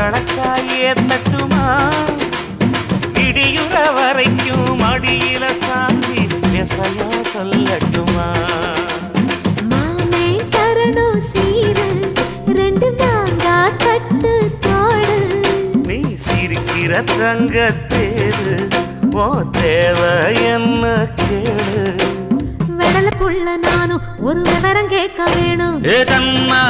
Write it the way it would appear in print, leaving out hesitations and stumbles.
கணக்காயே தட்டுமா இடியுற வரைக்கும் அடியில சாந்தி எசையா சொல்லட்டுமா மாமே தரணும் சீரு ரெண்டு மாங்கா கட்டு தோடு நீ சிரிக்கிற தங்க தேரு ஓ தேவை என்ன கேளு வெடல புள்ள நானும் ஒரு விவரம் கேட்க வேணும் ஏ தன்னா